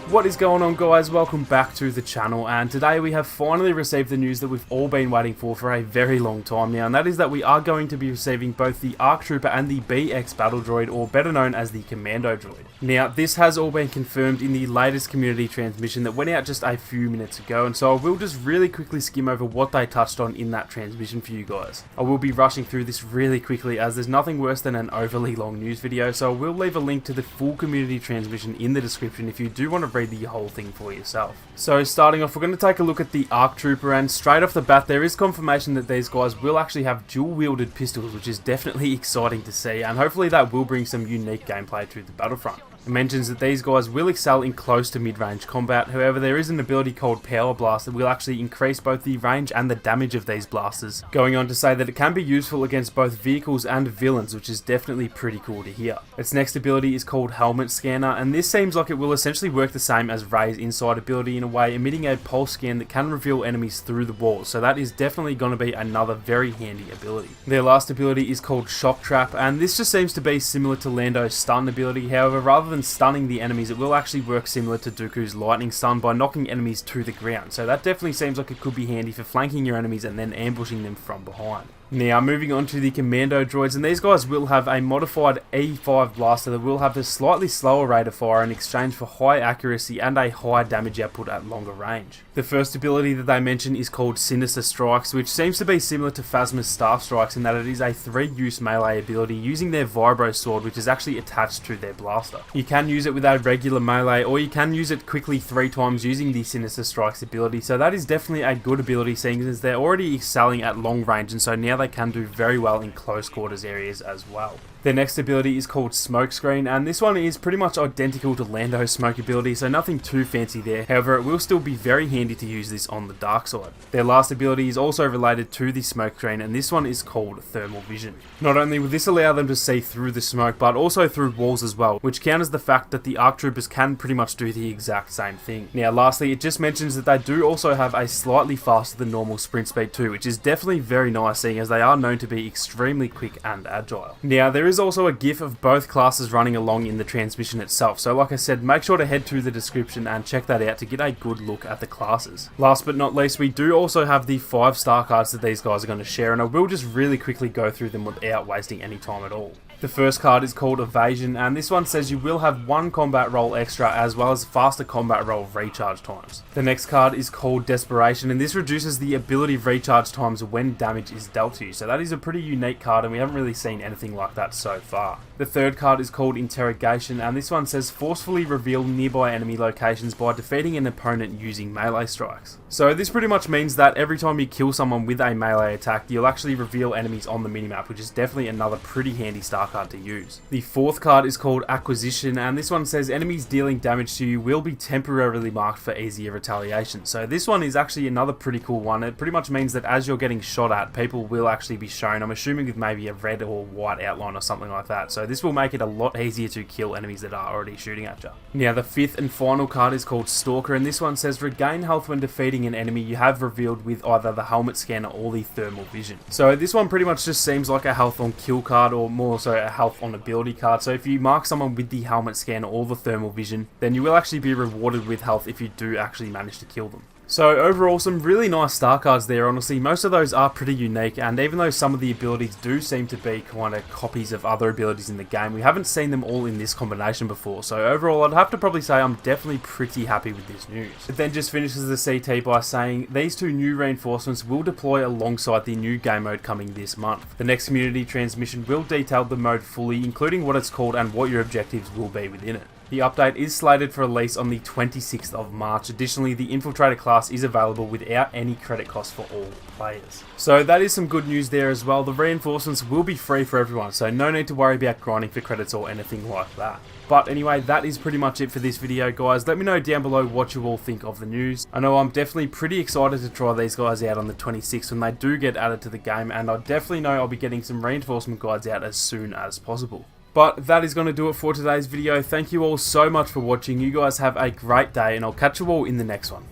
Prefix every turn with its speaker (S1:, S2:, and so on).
S1: What is going on, guys? Welcome back to the channel, and today we have finally received the news that we've all been waiting for a very long time now, and that is that we are going to be receiving both the ARC Trooper and the BX Battle Droid, or better known as the Commando Droid. Now, this has all been confirmed in the latest community transmission that went out just a few minutes ago, and so I will just really quickly skim over what they touched on in that transmission for you guys. I will be rushing through this really quickly as there's nothing worse than an overly long news video, so I will leave a link to the full community transmission in the description if you do want to read the whole thing for yourself. So starting off, we're going to take a look at the ARC Trooper, and straight off the bat there is confirmation that these guys will actually have dual wielded pistols, which is definitely exciting to see, and hopefully that will bring some unique gameplay to the Battlefront. It mentions that these guys will excel in close to mid-range combat. However, there is an ability called Power Blast that will actually increase both the range and the damage of these blasters, going on to say that it can be useful against both vehicles and villains, which is definitely pretty cool to hear. Its next ability is called Helmet Scanner, and this seems like it will essentially work the same as Rey's Inside ability in a way, emitting a pulse scan that can reveal enemies through the walls, so that is definitely going to be another very handy ability. Their last ability is called Shock Trap, and this just seems to be similar to Lando's stun ability. However, rather than stunning the enemies, it will actually work similar to Dooku's lightning stun by knocking enemies to the ground, so that definitely seems like it could be handy for flanking your enemies and then ambushing them from behind. Now moving on to the Commando Droids, and these guys will have a modified E5 blaster that will have a slightly slower rate of fire in exchange for high accuracy and a high damage output at longer range. The first ability that they mention is called Sinister Strikes, which seems to be similar to Phasma's Staff Strikes in that it is a 3-use melee ability using their Vibro Sword, which is actually attached to their blaster. You can use it with a regular melee, or you can use it quickly 3 times using the Sinister Strikes ability, so that is definitely a good ability seeing as they're already excelling at long range, and so now they can do very well in close quarters areas as well. Their next ability is called Smokescreen, and this one is pretty much identical to Lando's smoke ability, so nothing too fancy there. However, it will still be very handy to use this on the dark side. Their last ability is also related to the Smokescreen, and this one is called Thermal Vision. Not only will this allow them to see through the smoke, but also through walls as well, which counters the fact that the ARC Troopers can pretty much do the exact same thing. Now lastly, it just mentions that they do also have a slightly faster than normal sprint speed too, which is definitely very nice seeing as they are known to be extremely quick and agile. Now there is also a GIF of both classes running along in the transmission itself, so like I said, make sure to head to the description and check that out to get a good look at the classes. Last but not least, we do also have the 5 star cards that these guys are going to share, and I will just really quickly go through them without wasting any time at all. The first card is called Evasion, and this one says you will have 1 combat roll extra as well as faster combat roll recharge times. The next card is called Desperation, and this reduces the ability recharge times when damage is dealt to you, so that is a pretty unique card and we haven't really seen anything like that so far. The third card is called Interrogation, and this one says forcefully reveal nearby enemy locations by defeating an opponent using melee strikes. So this pretty much means that every time you kill someone with a melee attack, you'll actually reveal enemies on the minimap, which is definitely another pretty handy star card to use. The fourth card is called Acquisition, and this one says enemies dealing damage to you will be temporarily marked for easier retaliation. So this one is actually another pretty cool one. It pretty much means that as you're getting shot at, people will actually be shown, I'm assuming with maybe a red or white outline or something like that. So this will make it a lot easier to kill enemies that are already shooting at you. Now the fifth and final card is called Stalker, and this one says regain health when defeating an enemy you have revealed with either the helmet scanner or the thermal vision. So this one pretty much just seems like a health on kill card, or more so a health on ability card. So if you mark someone with the helmet scanner or the thermal vision, then you will actually be rewarded with health if you do actually manage to kill them. So overall, some really nice star cards there. Honestly, most of those are pretty unique, and even though some of the abilities do seem to be kind of copies of other abilities in the game, we haven't seen them all in this combination before. So overall, I'd have to probably say I'm definitely pretty happy with this news. It then just finishes the CT by saying these 2 new reinforcements will deploy alongside the new game mode coming this month. The next community transmission will detail the mode fully, including what it's called and what your objectives will be within it. The update is slated for release on the 26th of March. Additionally, the Infiltrator class is available without any credit cost for all players. So that is some good news there as well. The reinforcements will be free for everyone, so no need to worry about grinding for credits or anything like that. But anyway, that is pretty much it for this video, guys. Let me know down below what you all think of the news. I know I'm definitely pretty excited to try these guys out on the 26th when they do get added to the game, and I definitely know I'll be getting some reinforcement guides out as soon as possible. But that is going to do it for today's video. Thank you all so much for watching. You guys have a great day, and I'll catch you all in the next one.